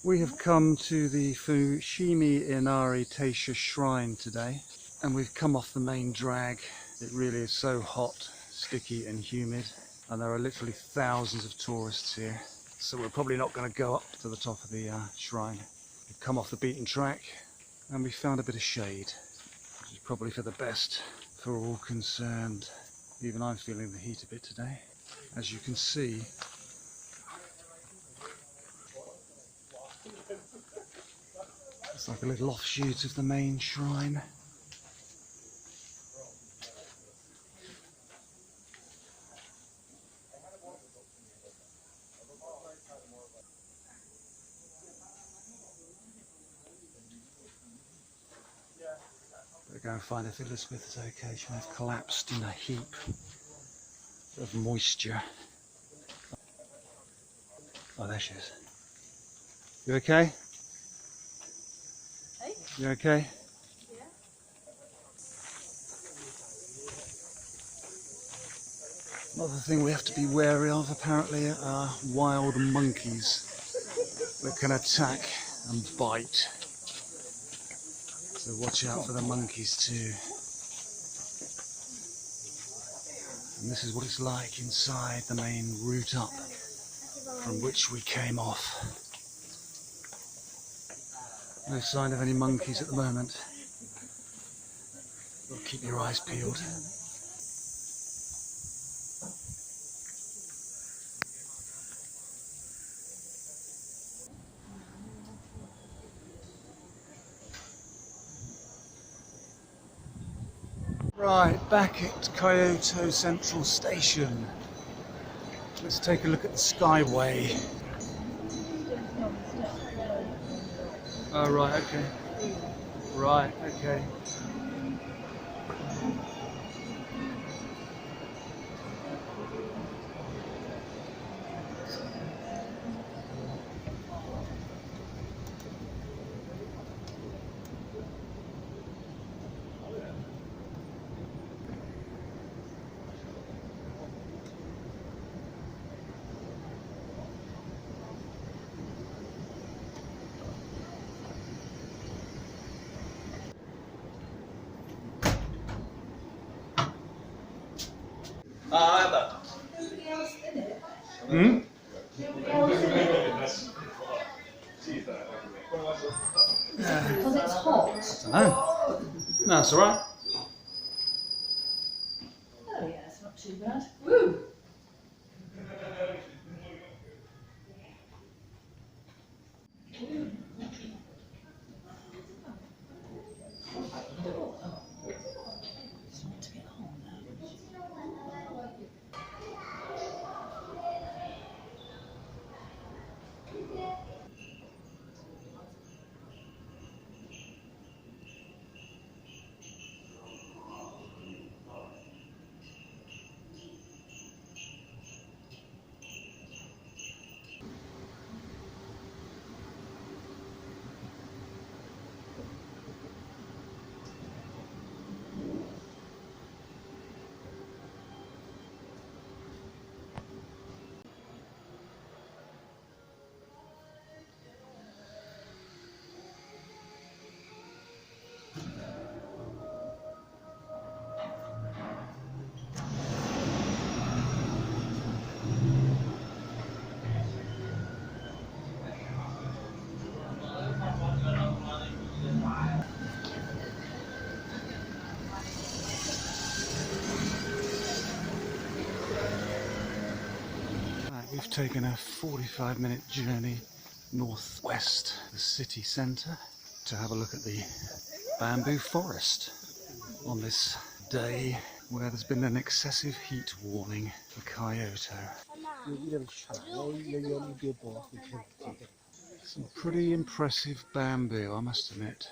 We have come to the Fushimi Inari Taisha Shrine today, and we've come off the main drag. It really is so hot, sticky and humid, and there are literally thousands of tourists here. So we're probably not going to go up to the top of the shrine. We've come off the beaten track and we found a bit of shade, which is probably for the best for all concerned. Even I'm feeling the heat a bit today. As you can see, it's like a little offshoot of the main shrine. We're going to find if Elizabeth is okay. She may have collapsed in a heap of moisture. Oh, there she is. You okay? Hey? You okay? Yeah. Another thing we have to be wary of apparently are wild monkeys that can attack and bite. So watch out for the monkeys too. And this is what it's like inside the main route up from which we came off. No sign of any monkeys at the moment. But keep your eyes peeled. Right, back at Kyoto Central Station. Let's take a look at the Skyway. Oh, right, okay. Right, okay. Hmm? Because it's hot. I don't know. No, it's alright. Oh yeah, it's not too bad. Woo! It's not to get hot now. Right, we've taken a 45-minute journey northwest of the city centre to have a look at the bamboo forest on this day where there's been an excessive heat warning for Kyoto. Some pretty impressive bamboo, I must admit.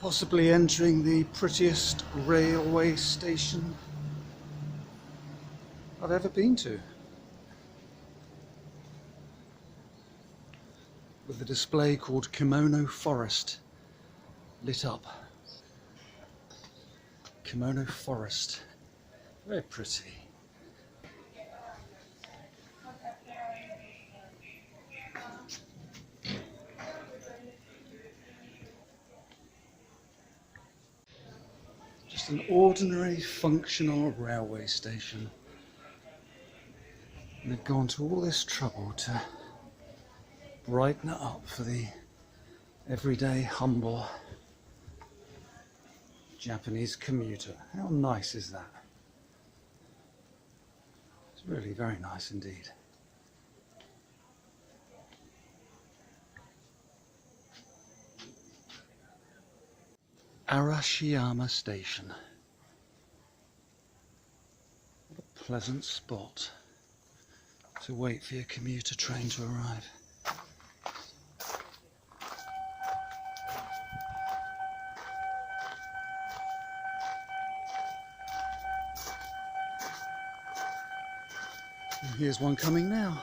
Possibly entering the prettiest railway station I've ever been to, with a display called Kimono Forest lit up. Kimono Forest, very pretty. Just an ordinary functional railway station. And they've gone to all this trouble to brighten it up for the everyday humble Japanese commuter. How nice is that? It's really very nice indeed. Arashiyama Station. What a pleasant spot to wait for your commuter train to arrive. And here's one coming now.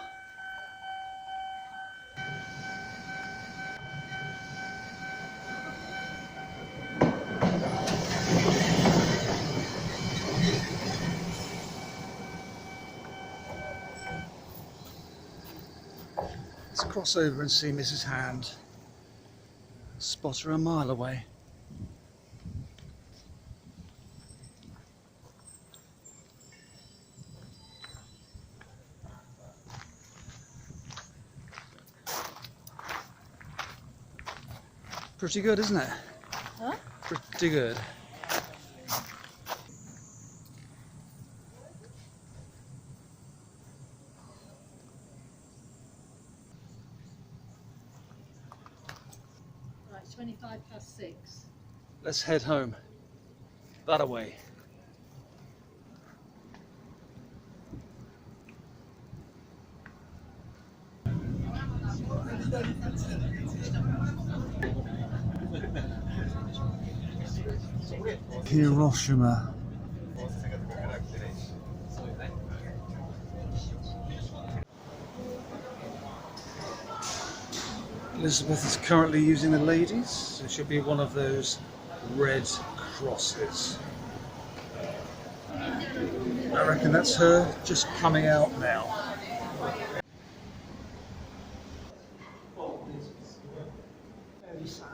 Let's cross over and see Mrs. Hand. Spot her a mile away. Pretty good, isn't it? Huh? Pretty good. Right, 6:25. Let's head home. That away. Hiroshima. Elizabeth is currently using the ladies, so she'll be one of those red crosses. I reckon that's her just coming out now. Very sad.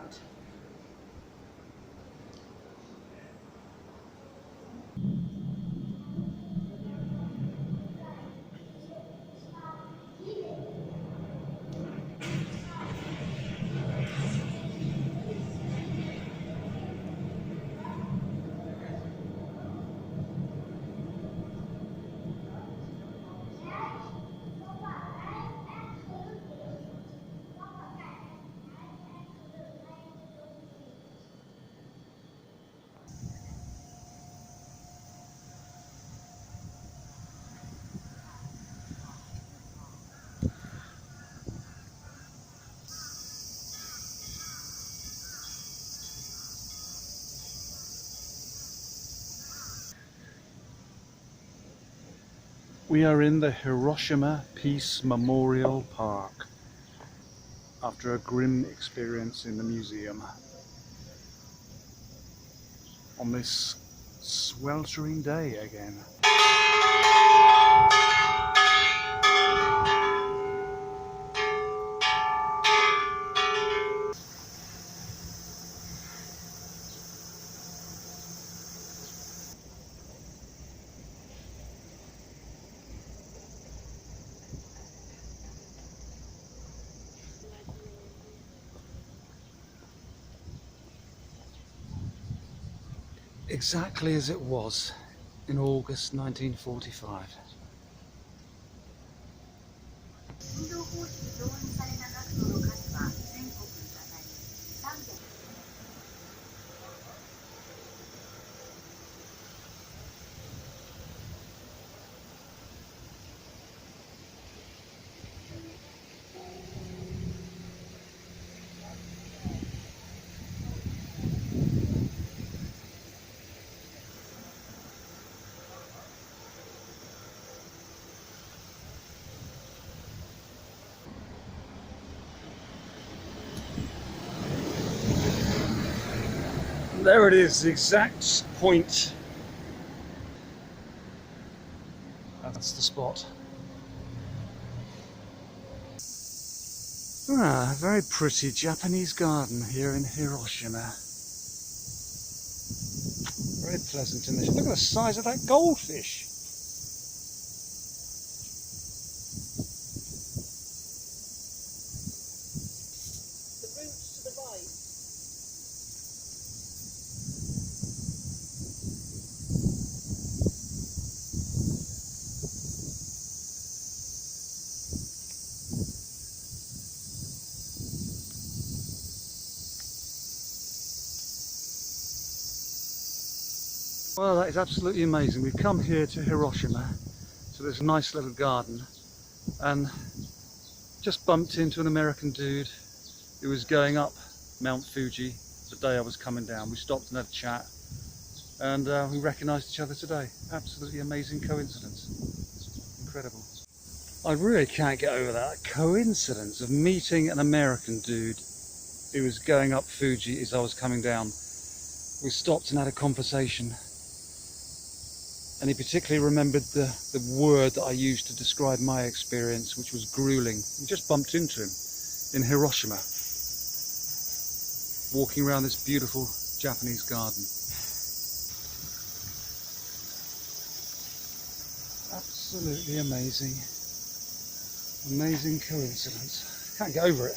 We are in the Hiroshima Peace Memorial Park after a grim experience in the museum on this sweltering day again. Exactly as it was in August 1945. There it is, the exact point. That's the spot. Ah, a very pretty Japanese garden here in Hiroshima. Very pleasant in this. Look at the size of that goldfish. The roots to the right. Well, that is absolutely amazing. We've come here to Hiroshima, to this nice little garden, and just bumped into an American dude who was going up Mount Fuji the day I was coming down. We stopped and had a chat, and we recognised each other today. Absolutely amazing coincidence. Incredible. I really can't get over that coincidence of meeting an American dude who was going up Fuji as I was coming down. We stopped and had a conversation, and he particularly remembered the word that I used to describe my experience, which was grueling. We just bumped into him in Hiroshima, walking around this beautiful Japanese garden. Absolutely amazing. Amazing coincidence. Can't get over it.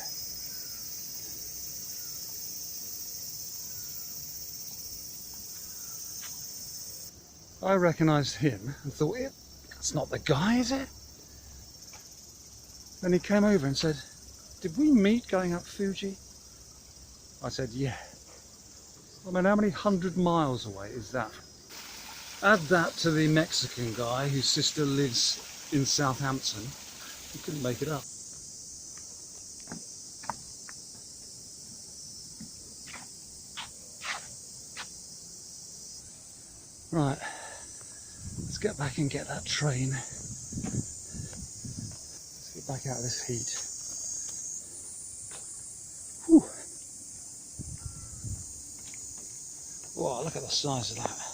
I recognised him and thought, that's not the guy, is it? Then he came over and said, did we meet going up Fuji? I said, yeah. I mean, how many 100 miles away is that? Add that to the Mexican guy whose sister lives in Southampton. You couldn't make it up. Right, let's get back and get that train. Let's get back out of this heat. Whew. Wow, look at the size of that.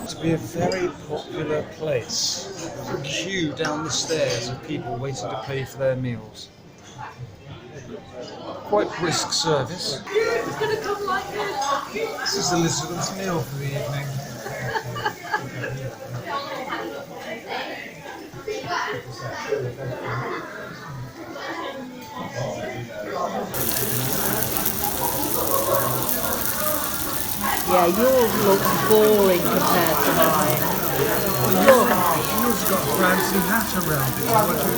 To be a very popular place. There's a queue down the stairs of people waiting to pay for their meals. Quite brisk service. It's going to come like this. This is Elizabeth's meal for the evening. Yeah, yours looks boring compared to mine. Look. Yours got a fancy hat around it. What do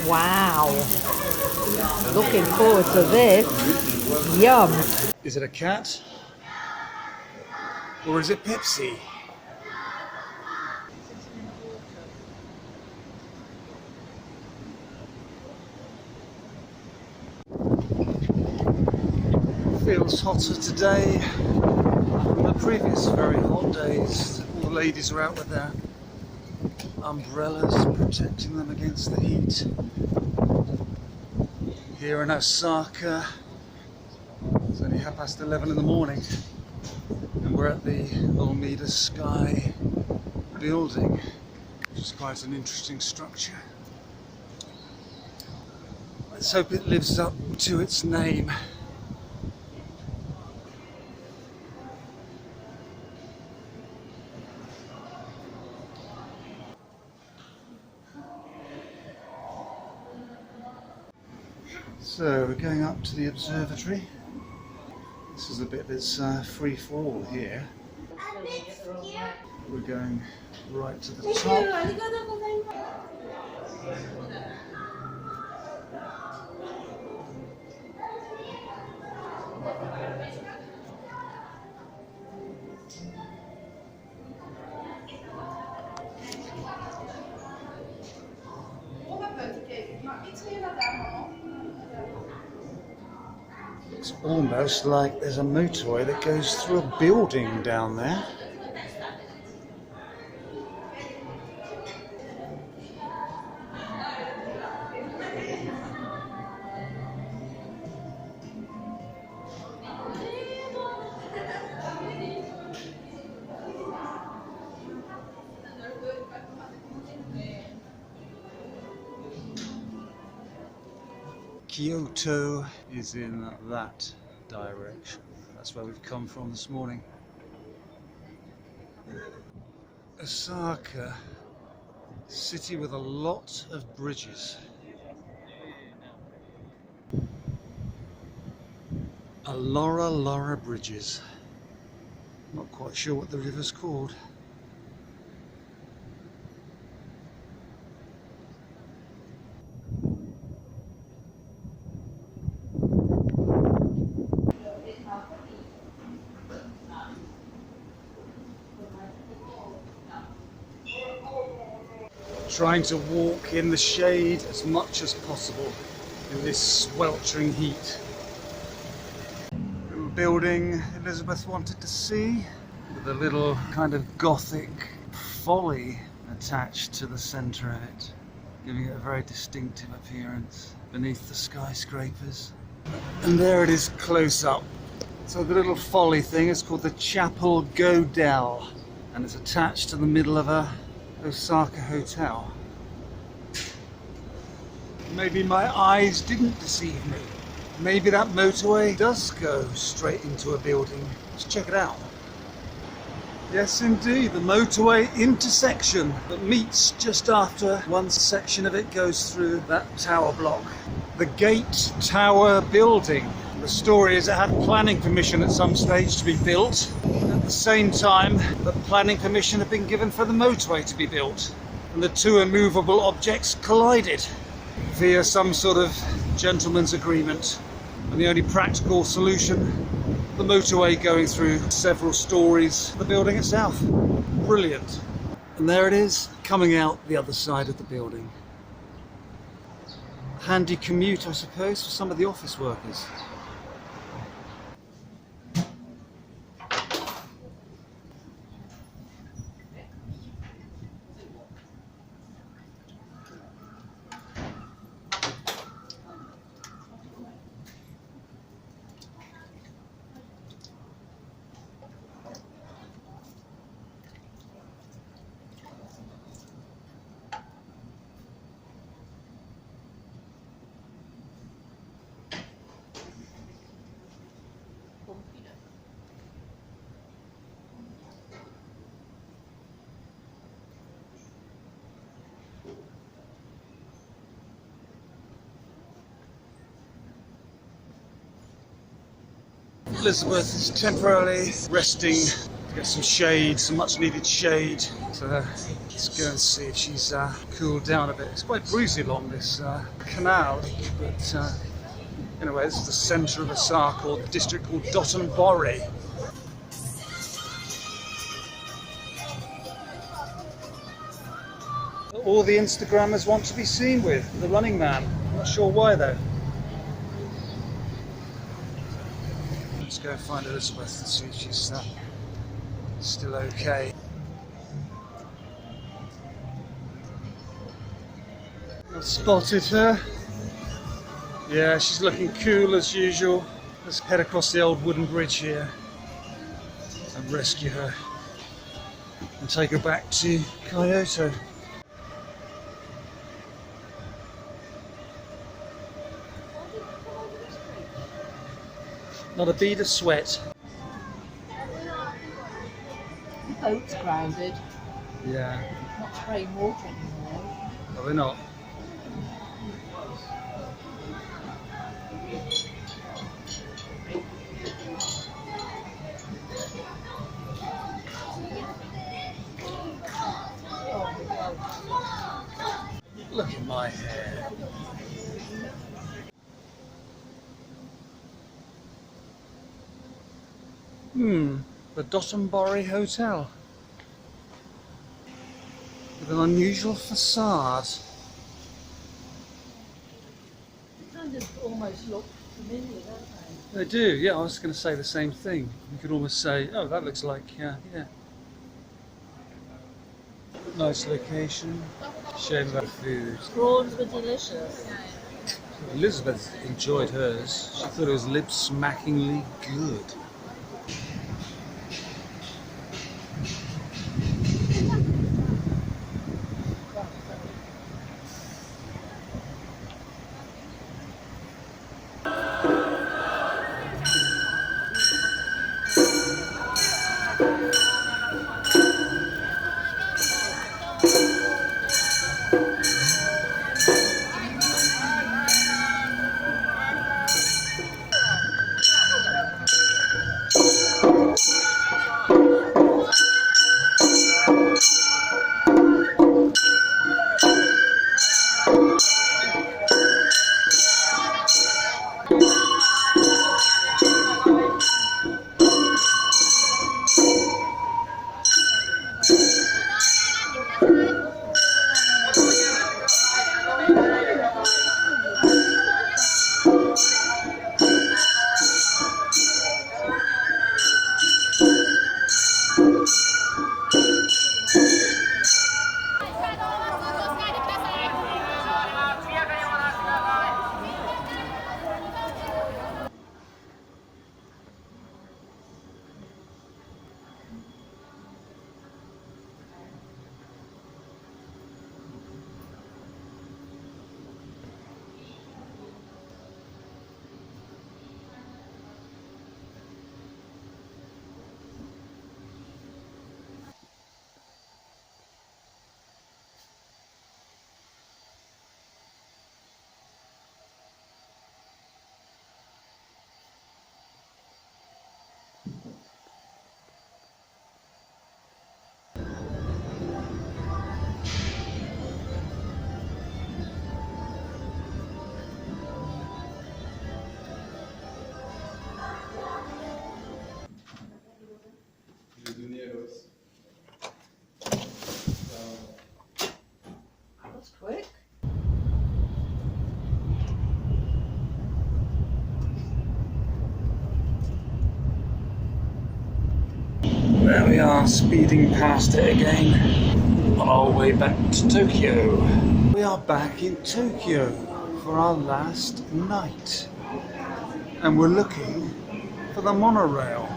you Wow. Looking forward to this. Yum. Is it a cat? Or is it Pepsi? Feels hotter today than the previous very hot days. All the ladies are out with their umbrellas protecting them against the heat. Here in Osaka, it's only 11:30 in the morning, and we're at the Omida Sky building, which is quite an interesting structure. Let's hope it lives up to its name. So we're going up to the observatory. This is the bit that's free for all here. We're going right to the top. It's almost like there's a motorway that goes through a building down there. Kyoto is in that direction. That's where we've come from this morning. Osaka, city with a lot of bridges. Laura bridges. Not quite sure what the river's called. Trying to walk in the shade as much as possible in this sweltering heat. Little building Elizabeth wanted to see, with a little kind of Gothic folly attached to the centre of it, giving it a very distinctive appearance beneath the skyscrapers. And there it is close up. So the little folly thing is called the Chapel Godel, and it's attached to the middle of a Osaka hotel. Maybe my eyes didn't deceive me. Maybe that motorway does go straight into a building. Let's check it out. Yes, indeed, the motorway intersection that meets just after one section of it goes through that tower block. The Gate Tower building. The story is it had planning permission at some stage to be built. At the same time, the planning permission had been given for the motorway to be built. And the two immovable objects collided via some sort of gentleman's agreement. And the only practical solution, the motorway going through several stories of the building itself. Brilliant. And there it is, coming out the other side of the building. Handy commute, I suppose, for some of the office workers. Elizabeth is temporarily resting to get some shade, some much needed shade. So let's go and see if she's cooled down a bit. It's quite breezy along this canal, but anyway, this is the centre of Osaka, or the district called Dotonbori. All the Instagrammers want to be seen with the Running Man. Not sure why though. Let's go and find Elizabeth and see if she's still okay. I've spotted her. Yeah, she's looking cool as usual. Let's head across the old wooden bridge here and rescue her and take her back to Kyoto. Not a bead of sweat. The boat's grounded. Yeah. Not spraying water anymore. No, we're not. Look at my hair. The Dotonbori Hotel. With an unusual facade. It kind of almost looks familiar, don't They do, yeah, I was going to say the same thing. You could almost say, oh, that looks like, yeah. Nice location. Shame about food. they? Prawns were delicious. Elizabeth enjoyed hers. She thought it was lip-smackingly good. That was quick. There we are, speeding past it again, on our way back to Tokyo. We are back in Tokyo for our last night, and we're looking for the monorail.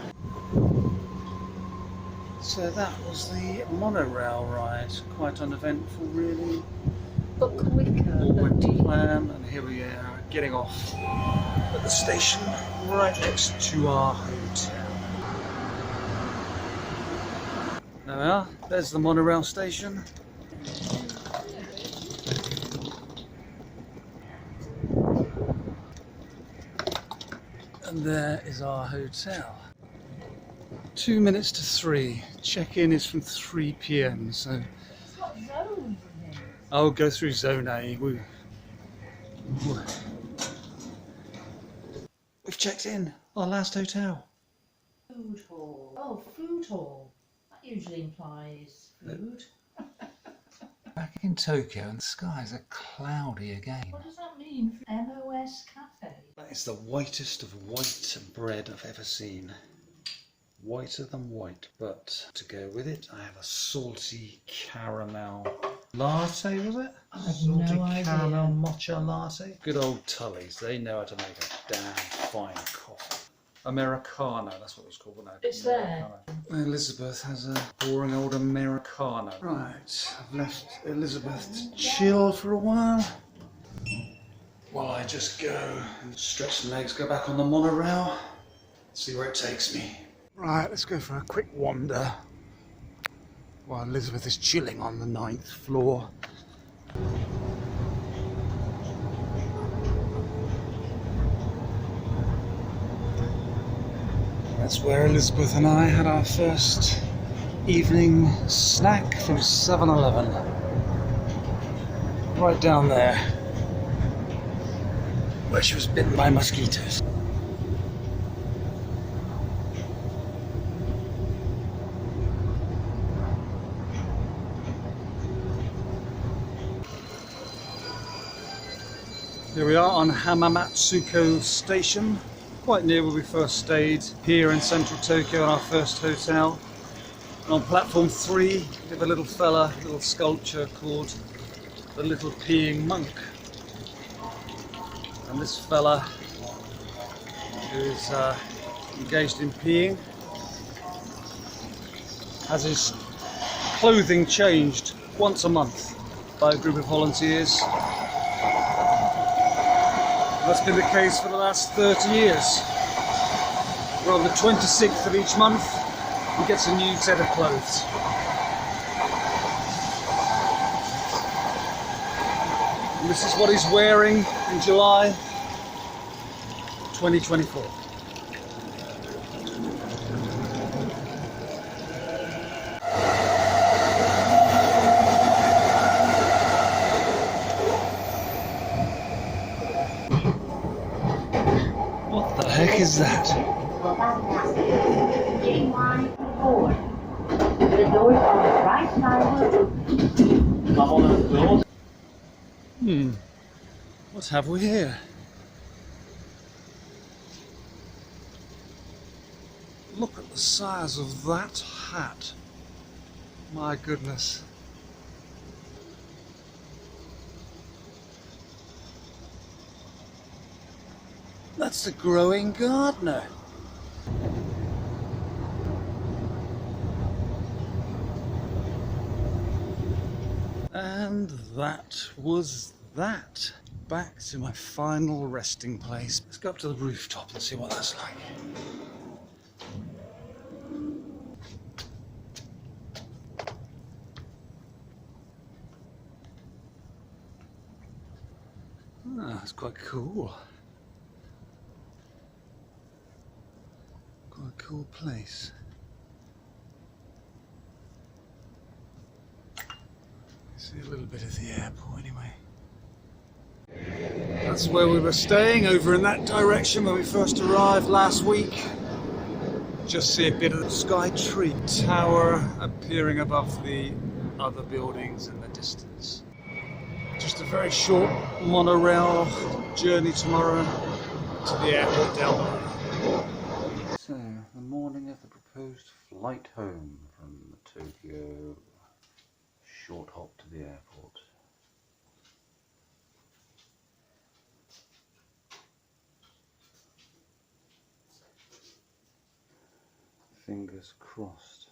So that was the monorail ride, quite uneventful really. But quicker. All went to plan, and here we are getting off at the station right next to our hotel. There we are, there's the monorail station. And there is our hotel. 2 minutes to 3. Check-in is from 3 p.m. So It's got zones in here. I'll go through Zone A. We've checked in our last hotel. Food hall. Oh, food hall. That usually implies food. Back in Tokyo and the skies are cloudy again. What does that mean? MOS Cafe. That is the whitest of white bread I've ever seen. Whiter than white, but to go with it I have a salty caramel latte, was it? I have Salty no idea. caramel matcha latte. Good old Tully's, they know how to make a damn fine coffee. Americano, that's what it was called, wasn't it? It's there. Elizabeth has a boring old Americano. Right, I've left Elizabeth to chill for a while. While I just go and stretch some legs, go back on the monorail, see where it takes me. Right, let's go for a quick wander while Elizabeth is chilling on the 9th floor. That's where Elizabeth and I had our first evening snack from 7-Eleven. Right down there, where she was bitten by mosquitoes. Here we are on Hamamatsuko Station, quite near where we first stayed, here in central Tokyo in our first hotel. And on platform 3 we have a little fella, a little sculpture called the Little Peeing Monk. And this fella who's engaged in peeing has his clothing changed once a month by a group of volunteers. That's been the case for the last 30 years. Where on the 26th of each month, he gets a new set of clothes. And this is what he's wearing in July 2024. What the heck is that? The doors on the right side will open. What have we here? Look at the size of that hat. My goodness. That's the growing gardener. And that was that. Back to my final resting place. Let's go up to the rooftop and see what that's like. Ah, that's quite cool. Quite a cool place. See a little bit of the airport anyway. That's where we were staying, over in that direction when we first arrived last week. Just see a bit of the Sky Tree Tower appearing above the other buildings in the distance. Just a very short monorail journey tomorrow to the airport down below. So, the morning of the proposed flight home from Tokyo. Short hop to the airport. Fingers crossed.